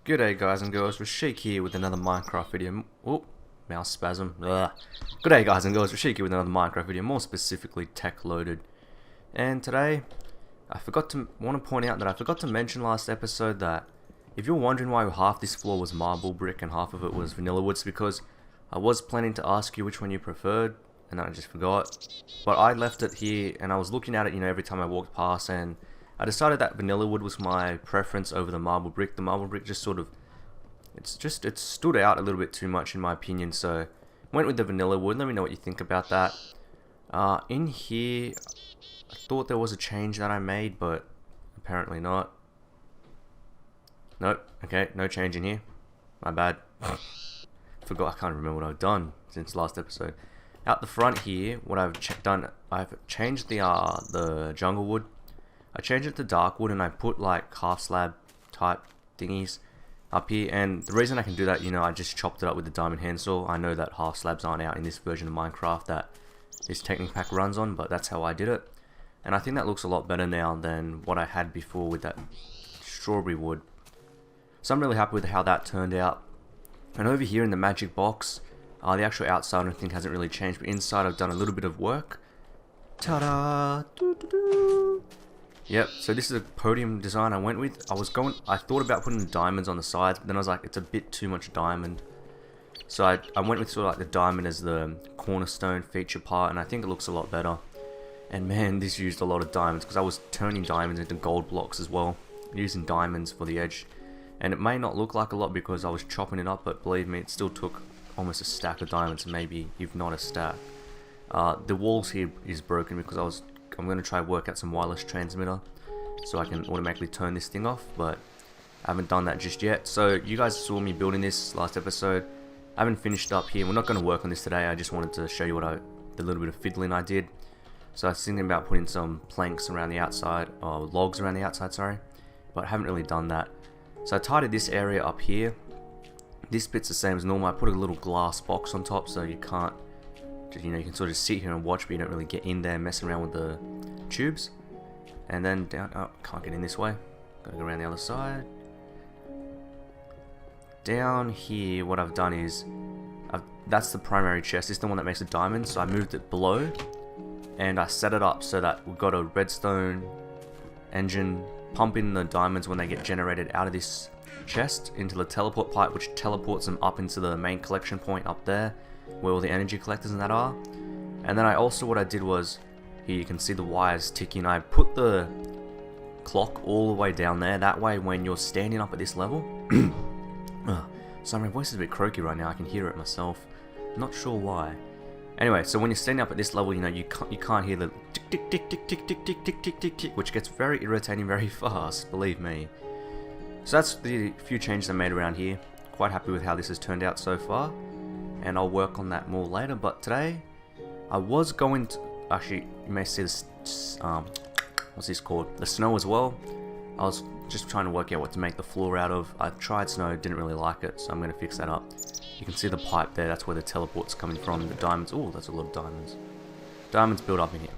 G'day guys and girls, Rashiq here with another Minecraft video. Oh, mouse spasm. Ugh. G'day guys and girls, Rashiq here with another Minecraft video, more specifically Techloaded. And today, I want to point out that I forgot to mention last episode that if you're wondering why half this floor was marble brick and half of it was vanilla wood, it's because I was planning to ask you which one you preferred, and then I just forgot. But I left it here, and I was looking at it, every time I walked past, and I decided that vanilla wood was my preference over the marble brick. The marble brick just sort of, it stood out a little bit too much in my opinion, so went with the vanilla wood. Let me know what you think about that. In here, I thought there was a change that I made, but apparently not. Nope, okay, no change in here. My bad. Forgot, I can't remember what I've done since last episode. Out the front here, what I've done, I've changed the jungle wood. I changed it to dark wood and I put like half slab type thingies up here, and the reason I can do that, I just chopped it up with the diamond handsaw. I know that half slabs aren't out in this version of Minecraft that this Technic pack runs on, but that's how I did it. And I think that looks a lot better now than what I had before with that strawberry wood. So I'm really happy with how that turned out. And over here in the magic box, the actual outside I think hasn't really changed, but inside I've done a little bit of work. Ta-da! Doo-doo-doo. Yep, so this is a podium design I went with. I thought about putting the diamonds on the sides, but then I was like, it's a bit too much diamond. So I went with sort of like the diamond as the cornerstone feature part, and I think it looks a lot better. And man, this used a lot of diamonds, because I was turning diamonds into gold blocks as well, using diamonds for the edge. And it may not look like a lot because I was chopping it up, but believe me, it still took almost a stack of diamonds, maybe if not a stack. The walls here is broken because I'm going to try work out some wireless transmitter so I can automatically turn this thing off, but I haven't done that just yet. So you guys saw me building this last episode. I haven't finished up here. We're not going to work on this today. I just wanted to show you the little bit of fiddling I did. So I was thinking about putting some planks around the outside, or logs around the outside, sorry, but I haven't really done that. So I tidied this area up here. This bit's the same as normal. I put a little glass box on top so you can't, you can sort of sit here and watch, but you don't really get in there messing around with the tubes. And then down, oh, can't get in this way. Gotta go around the other side. Down here, what I've done is, that's the primary chest. This is the one that makes the diamonds. So I moved it below, and I set it up so that we've got a redstone engine pumping the diamonds when they get generated out of this chest into the teleport pipe, which teleports them up into the main collection point up there, where all the energy collectors and that are. And then what I did was, here you can see the wires ticking. I put the clock all the way down there. That way when you're standing up at this level, sorry, my voice is a bit croaky right now. I can hear it myself. Not sure why. Anyway, so when you're standing up at this level, you can't hear the tick tick tick tick tick tick tick tick tick tick, which gets very irritating very fast, believe me. So that's the few changes I made around here. Quite happy with how this has turned out so far, and I'll work on that more later. But today, I was going to, actually, you may see this, what's this called? The snow as well. I was just trying to work out what to make the floor out of. I tried snow, didn't really like it, so I'm going to fix that up. You can see the pipe there, that's where the teleport's coming from. The diamonds, oh, that's a lot of diamonds. Diamonds build up in here.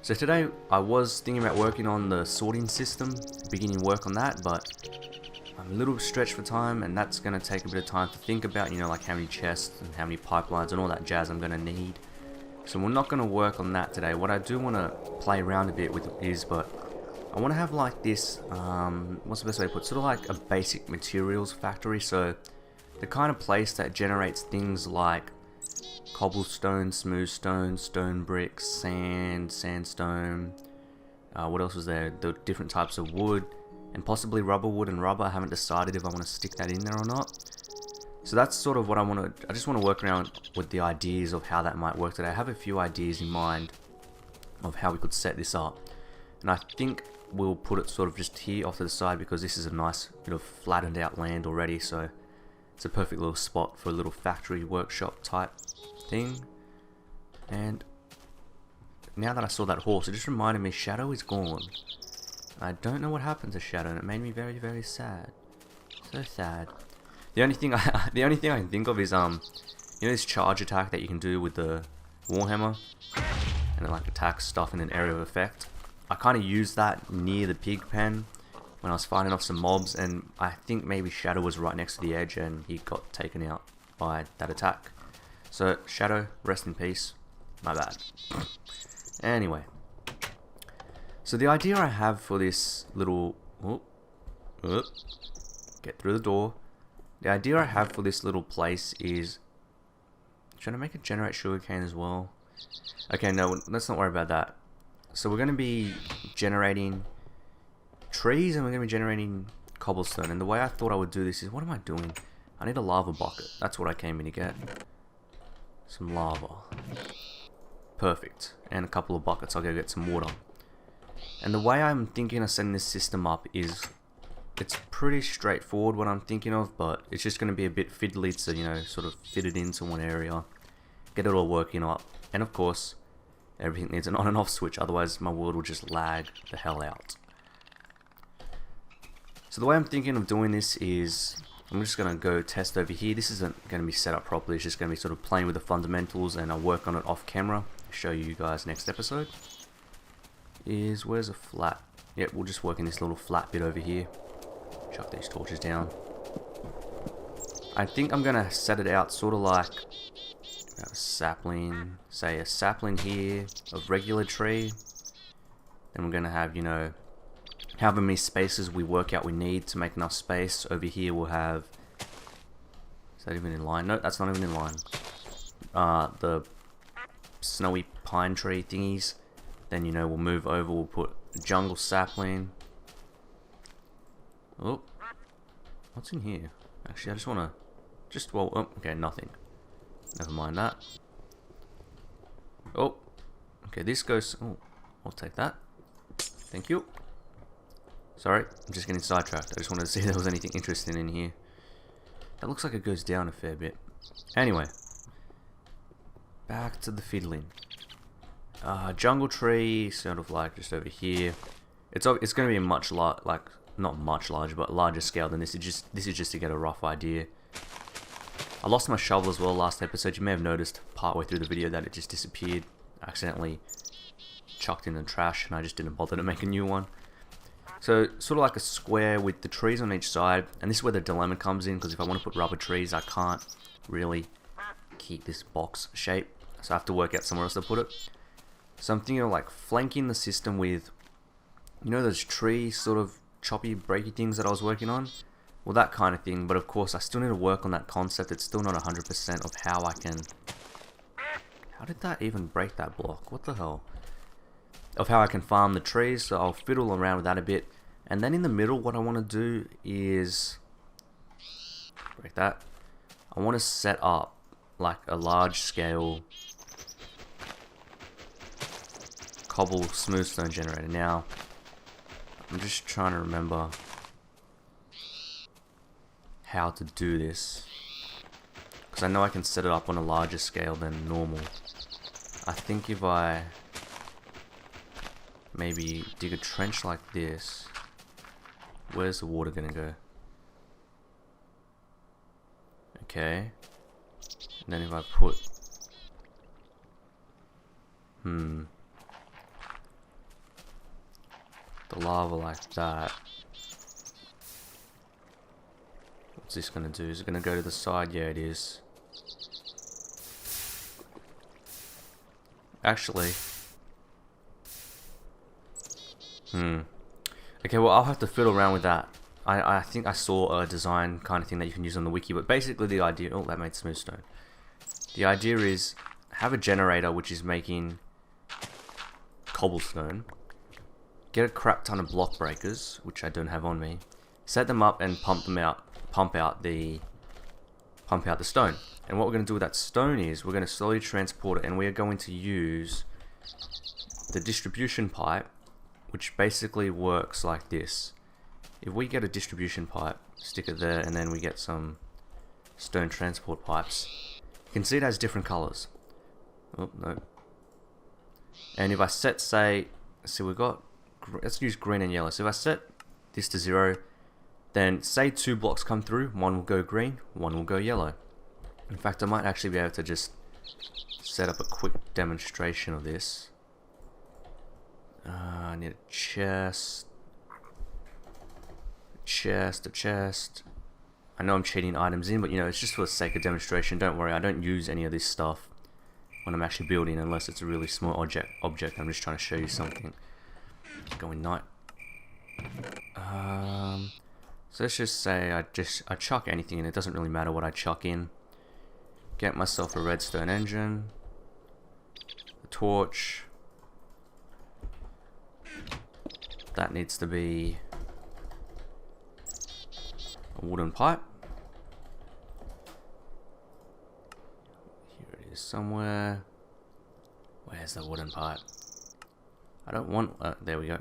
So today, I was thinking about working on the sorting system, beginning work on that, but I'm a little stretched for time, and that's going to take a bit of time to think about, like how many chests and how many pipelines and all that jazz I'm going to need. So we're not going to work on that today. What I do want to play around a bit with is, but I want to have like this, what's the best way to put it? Sort of like a basic materials factory. So the kind of place that generates things like cobblestone, smooth stone, stone bricks, sand, sandstone, what else was there? The different types of wood, and possibly rubber wood and rubber. I haven't decided if I want to stick that in there or not. So that's sort of what I just want to work around with the ideas of how that might work today. I have a few ideas in mind of how we could set this up, and I think we'll put it sort of just here off to the side because this is a nice bit of flattened out land already, so it's a perfect little spot for a little factory workshop type thing. And now that I saw that horse, it just reminded me Shadow is gone. I don't know what happened to Shadow, and it made me very, very sad. So sad. The only thing I can think of is you know this charge attack that you can do with the Warhammer, and then like attack stuff in an area of effect. I kind of used that near the pig pen when I was fighting off some mobs, and I think maybe Shadow was right next to the edge and he got taken out by that attack. So Shadow, rest in peace. My bad. Anyway, so the idea I have for this little get through the door. The idea I have for this little place is trying to make it generate sugarcane as well. Okay, no, let's not worry about that. So we're going to be generating trees and we're going to be generating cobblestone. And the way I thought I would do this is, what am I doing? I need a lava bucket. That's what I came in to get. Some lava. Perfect. And a couple of buckets. I'll go get some water. And the way I'm thinking of setting this system up is, it's pretty straightforward what I'm thinking of, but it's just going to be a bit fiddly to, you know, sort of fit it into one area, get it all working up, and of course, everything needs an on and off switch, otherwise my world will just lag the hell out. So the way I'm thinking of doing this is, I'm just going to go test over here. This isn't going to be set up properly, it's just going to be sort of playing with the fundamentals, and I'll work on it off camera, show you guys next episode. Where's a flat? Yep, we'll just work in this little flat bit over here. Chuck these torches down. I think I'm gonna set it out sort of like a sapling, say a sapling here of regular tree. Then we're gonna have, you know, however many spaces we work out we need to make enough space. Over here we'll have, is that even in line? No, that's not even in line. The snowy pine tree thingies. Then, you know, we'll move over, we'll put a jungle sapling. Oh, what's in here? Actually, I just want to, well, oh, okay, nothing. Never mind that. Oh, okay, this goes, oh, I'll take that. Thank you. Sorry, I'm just getting sidetracked. I just wanted to see if there was anything interesting in here. That looks like it goes down a fair bit. Anyway, back to the fiddling. Jungle tree, sort of like just over here. It's going to be a much like, not much larger, but larger scale than this. This is just to get a rough idea. I lost my shovel as well last episode. You may have noticed partway through the video that it just disappeared. I accidentally chucked in the trash and I just didn't bother to make a new one. So sort of like a square with the trees on each side, and this is where the dilemma comes in, because if I want to put rubber trees, I can't really keep this box shape, so I have to work out somewhere else to put it. So I'm thinking of like flanking the system with, you know, those tree sort of choppy breaky things that I was working on. Well, that kind of thing, but of course I still need to work on that concept. It's still not 100% of how I can, how did that even break that block? What the hell? Of how I can farm the trees, so I'll fiddle around with that a bit. And then in the middle, what I want to do is, break that, I want to set up like a large scale cobble smoothstone generator. Now, I'm just trying to remember how to do this, because I know I can set it up on a larger scale than normal. I think if I maybe dig a trench like this, where's the water gonna go? Okay, and then if I put the lava like that, what's this gonna do? Is it gonna go to the side? Yeah, it is. Actually, okay, well, I'll have to fiddle around with that. I think I saw a design kind of thing that you can use on the wiki, but basically the idea, oh, that made smooth stone. The idea is, have a generator which is making cobblestone, get a crap ton of block breakers, which I don't have on me, set them up and pump out the stone. And what we're going to do with that stone is, we're going to slowly transport it, and we are going to use the distribution pipe, which basically works like this. If we get a distribution pipe, stick it there, and then we get some stone transport pipes, you can see it has different colors. Oh, no. And if I set, say, we've got, let's use green and yellow. So if I set this to 0, then say 2 blocks come through, one will go green, one will go yellow. In fact, I might actually be able to just set up a quick demonstration of this. I need a chest. A chest. I know I'm cheating items in, but you know, it's just for the sake of demonstration. Don't worry, I don't use any of this stuff when I'm actually building unless it's a really small object. I'm just trying to show you something. Going night. So let's just say I chuck anything in. It doesn't really matter what I chuck in. Get myself a redstone engine, a torch. That needs to be a wooden pipe. Here it is somewhere. Where's the wooden pipe? I don't want. There we go.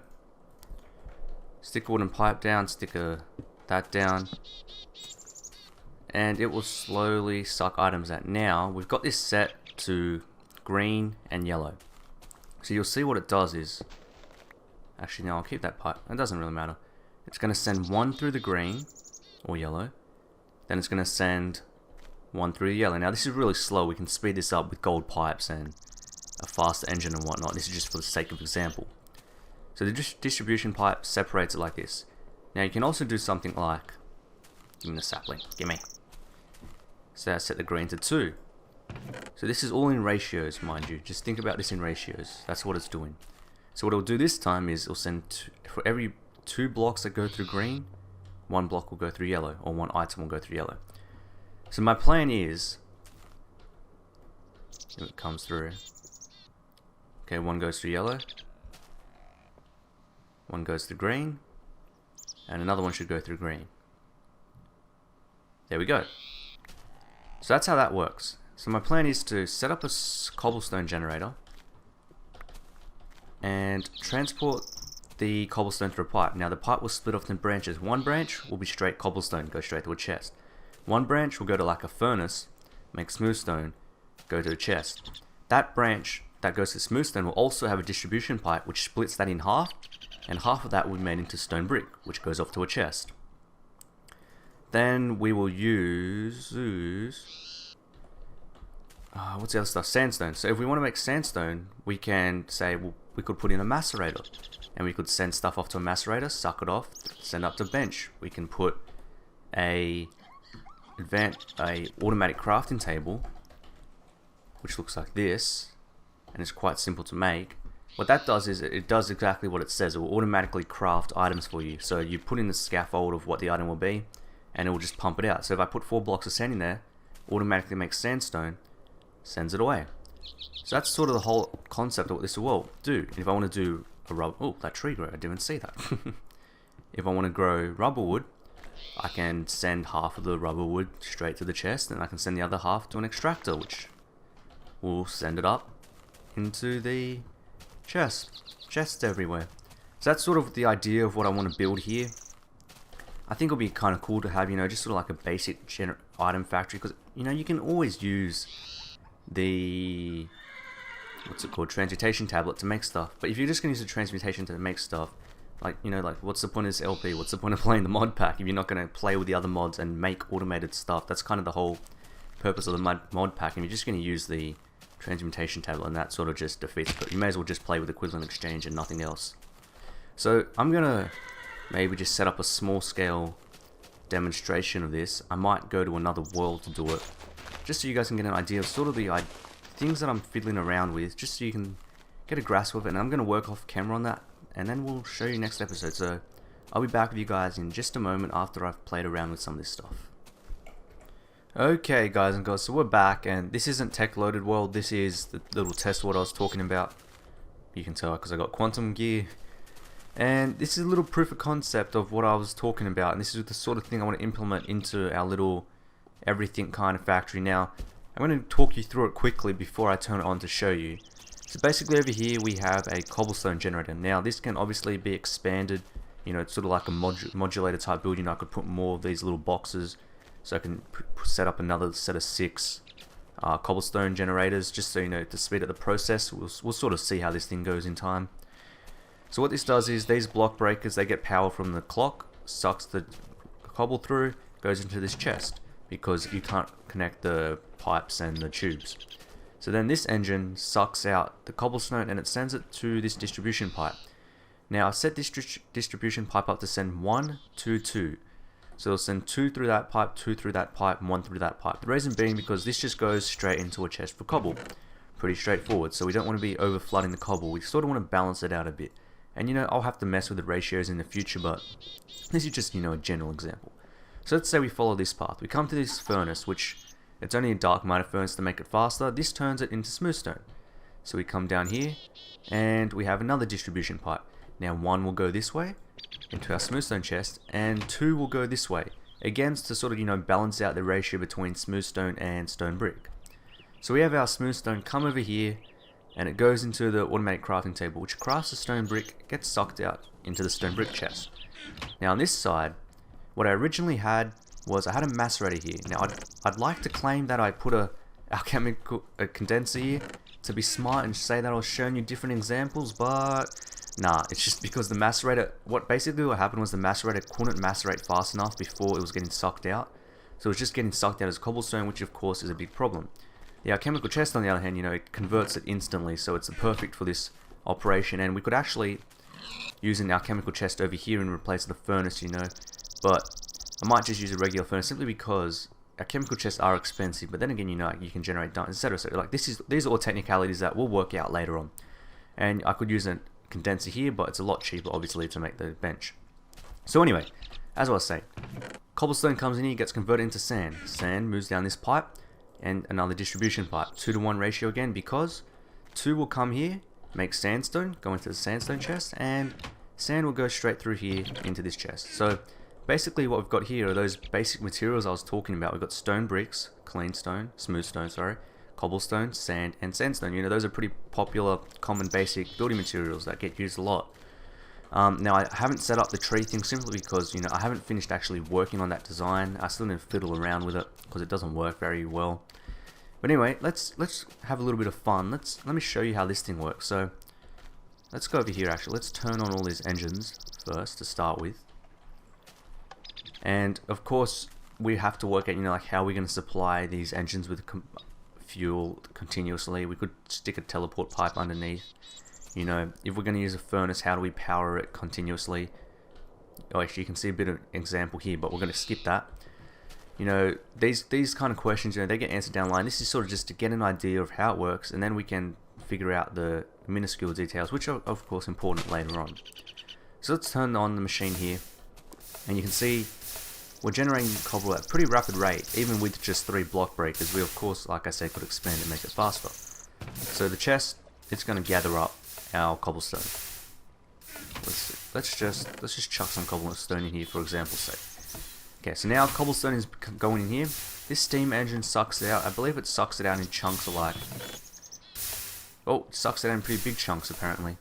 Stick a wooden pipe down. Stick that down, and it will slowly suck items out. Now we've got this set to green and yellow. So you'll see what it does is. Actually, no, I'll keep that pipe. It doesn't really matter. It's going to send one through the green or yellow. Then it's going to send one through the yellow. Now this is really slow. We can speed this up with gold pipes and a faster engine and whatnot. This is just for the sake of example. So the distribution pipe separates it like this. Now you can also do something like, give me the sapling, gimme. So I set the green to 2. So this is all in ratios, mind you. Just think about this in ratios. That's what it's doing. So what it'll do this time is it'll send for every 2 blocks that go through green, 1 block will go through yellow, or 1 item will go through yellow. So my plan is, if it comes through, okay, 1 goes through yellow, 1 goes through green, and another one should go through green. There we go. So that's how that works. So my plan is to set up a cobblestone generator and transport the cobblestone through a pipe. Now the pipe will split off in branches. One branch will be straight cobblestone, go straight to a chest. One branch will go to like a furnace, make smooth stone, go to a chest. That branch that goes to smooth stone will also have a distribution pipe which splits that in half, and half of that will be made into stone brick, which goes off to a chest. Then we will use what's the other stuff? Sandstone. So if we want to make sandstone, we can say, well, we could put in a macerator, and we could send stuff off to a macerator, suck it off, send up to bench. We can put a automatic crafting table, which looks like this, and it's quite simple to make. What that does is it does exactly what it says. It will automatically craft items for you. So you put in the scaffold of what the item will be, and it will just pump it out. So if I put 4 blocks of sand in there, automatically makes sandstone, sends it away. So that's sort of the whole concept of what this will do. If I want to do a rubber, oh, that tree grew, I didn't see that. If I want to grow rubber wood, I can send half of the rubber wood straight to the chest, and I can send the other half to an extractor, which will send it up into the chests everywhere. So that's sort of the idea of what I want to build here. I think it'll be kind of cool to have, you know, just sort of like a basic item factory, because, you know, you can always use the, what's it called, transmutation tablet to make stuff. But if you're just going to use the transmutation to make stuff, like, you know, like, what's the point of this LP? What's the point of playing the mod pack if you're not going to play with the other mods and make automated stuff? That's kind of the whole purpose of the mod pack, and you're just going to use the transmutation tablet, and that sort of just defeats it. You may as well just play with equivalent exchange and nothing else. So I'm going to maybe just set up a small scale demonstration of this. I might go to another world to do it, just so you guys can get an idea of sort of the things that I'm fiddling around with, just so you can get a grasp of it. And I'm going to work off camera on that, and then we'll show you next episode. So I'll be back with you guys in just a moment after I've played around with some of this stuff. Okay guys and girls, so we're back, and this isn't Techloaded world, this is the little test world I was talking about. You can tell because I got quantum gear. And this is a little proof of concept of what I was talking about, and this is the sort of thing I want to implement into our little everything kind of factory. Now, I'm going to talk you through it quickly before I turn it on to show you. So basically over here we have a cobblestone generator. Now this can obviously be expanded, you know, it's sort of like a modulator type build. You know, I could put more of these little boxes, so I can set up another set of 6 cobblestone generators, just so you know, to speed up the process. We'll sort of see how this thing goes in time. So what this does is these block breakers, they get power from the clock, sucks the cobble through, goes into this chest, because you can't connect the pipes and the tubes. So then this engine sucks out the cobblestone and it sends it to this distribution pipe. Now I've set this distribution pipe up to send 1, 2, 2. So it'll send 2 through that pipe, 2 through that pipe, and 1 through that pipe. The reason being because this just goes straight into a chest for cobble. Pretty straightforward. So we don't want to be over flooding the cobble. We sort of want to balance it out a bit. And you know, I'll have to mess with the ratios in the future, but this is just, you know, a general example. So let's say we follow this path. We come to this furnace, which it's only a dark matter furnace to make it faster. This turns it into smooth stone. So we come down here and we have another distribution pipe. Now 1 will go this way into our smooth stone chest and 2 will go this way. Again, to sort of, you know, balance out the ratio between smooth stone and stone brick. So we have our smooth stone come over here and it goes into the automatic crafting table, which crafts the stone brick, gets sucked out into the stone brick chest. Now on this side, what I originally had was I had a macerator here. Now I'd like to claim that I put a alchemical condenser here to be smart and say that I was showing you different examples, but nah, it's just because the macerator, what happened was the macerator couldn't macerate fast enough before it was getting sucked out. So it was just getting sucked out as cobblestone, which of course is a big problem. The alchemical chest on the other hand, you know, it converts it instantly, so it's perfect for this operation, and we could actually use an alchemical chest over here and replace the furnace, you know, but I might just use a regular furnace simply because alchemical chests are expensive, but then again, you know, you can generate diamonds, etc. So like these are all technicalities that will work out later on. And I could use a condenser here, but it's a lot cheaper obviously to make the bench. So anyway, as I was saying, cobblestone comes in here, gets converted into sand. Sand moves down this pipe and another distribution pipe, 2-to-1 ratio again, because 2 will come here, make sandstone, go into the sandstone chest, and sand will go straight through here into this chest. So basically what we've got here are those basic materials I was talking about. We've got stone bricks, clean stone, smooth stone, sorry, cobblestone, sand, and sandstone. You know, those are pretty popular, common, basic building materials that get used a lot. Now I haven't set up the tree thing simply because, you know, I haven't finished actually working on that design. I still need to fiddle around with it because it doesn't work very well. But anyway, let's have a little bit of fun. Let me show you how this thing works. So let's go over here actually. Let's turn on all these engines first to start with. And of course we have to work out, you know, like how we're going to supply these engines with fuel continuously. We could stick a teleport pipe underneath. You know, if we're going to use a furnace, how do we power it continuously? Oh, actually, you can see a bit of example here, but we're going to skip that. You know, these kind of questions, you know, they get answered down the line. This is sort of just to get an idea of how it works, and then we can figure out the minuscule details, which are of course important later on. So let's turn on the machine here, and you can see we're generating cobble at a pretty rapid rate, even with just 3 block breakers. We of course, like I said, could expand and make it faster. So the chest, it's going to gather up our cobblestone. Let's just chuck some cobblestone in here for example's sake. Okay, so now cobblestone is going in here. This steam engine sucks it out. I believe it sucks it out in chunks alike. Oh, it sucks it out in pretty big chunks apparently.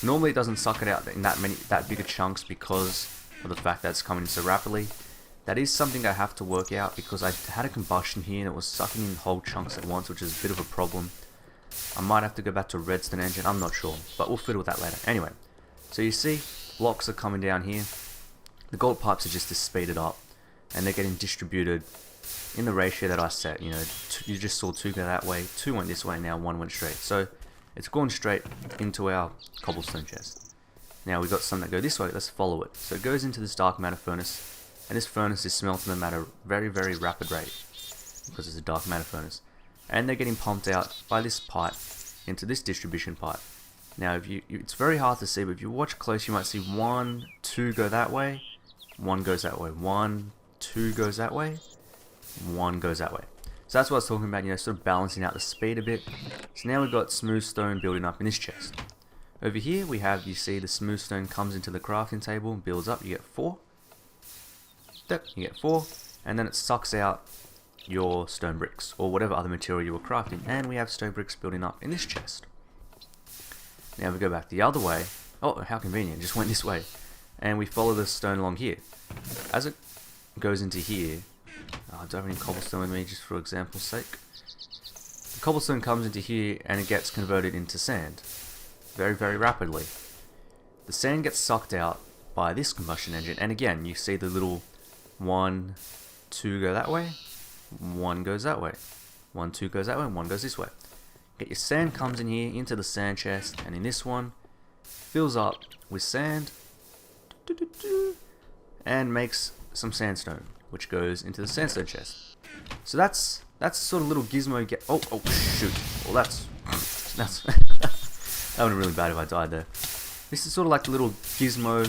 Normally it doesn't suck it out in that bigger chunks because of the fact that it's coming in so rapidly. That is something I have to work out because I had a combustion here and it was sucking in whole chunks at once, which is a bit of a problem. I might have to go back to a redstone engine, I'm not sure, but we'll fiddle with that later. Anyway, so you see blocks are coming down here. The gold pipes are just to speed it up, and they're getting distributed in the ratio that I set. You know, you just saw 2 go that way, 2 went this way, now 1 went straight. So it's going straight into our cobblestone chest. Now we've got some that go this way, let's follow it. So it goes into this dark matter furnace, and this furnace is smelting the matter very, very rapid rate because it's a dark matter furnace. And they're getting pumped out by this pipe into this distribution pipe. Now it's very hard to see, but if you watch close you might see 1, 2 go that way, 1 goes that way, 1, 2 goes that way, 1 goes that way. So that's what I was talking about, you know, sort of balancing out the speed a bit. So now we've got smooth stone building up in this chest. Over here we have, you see the smooth stone comes into the crafting table and builds up, you get 4. You get 4, and then it sucks out your stone bricks or whatever other material you were crafting, and we have stone bricks building up in this chest. Now we go back the other way. Oh, how convenient, just went this way, and we follow the stone along here. As it goes into here, I don't have any cobblestone with me just for example's sake. The cobblestone comes into here and it gets converted into sand very, very rapidly. The sand gets sucked out by this combustion engine, and again you see the little 1, 2 go that way, 1 goes that way, 1, 2 goes that way, and 1 goes this way. Get your sand comes in here into the sand chest, and in this one fills up with sand and makes some sandstone, which goes into the sandstone chest. So that's sort of little gizmo get. Oh shoot! Well, that's that would be really bad if I died there. This is sort of like a little gizmo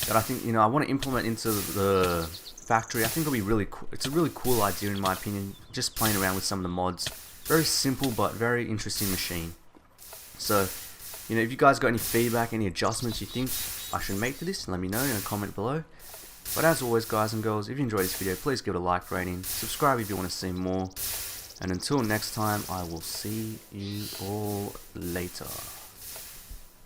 that I think, I want to implement into the factory. I think it'll be really cool. It's a really cool idea in my opinion. Just playing around with some of the mods. Very simple but very interesting machine. So, if you guys got any feedback, any adjustments you think I should make to this, let me know in a comment below. But as always, guys and girls, if you enjoyed this video, please give it a like rating, subscribe if you want to see more, and until next time, I will see you all later.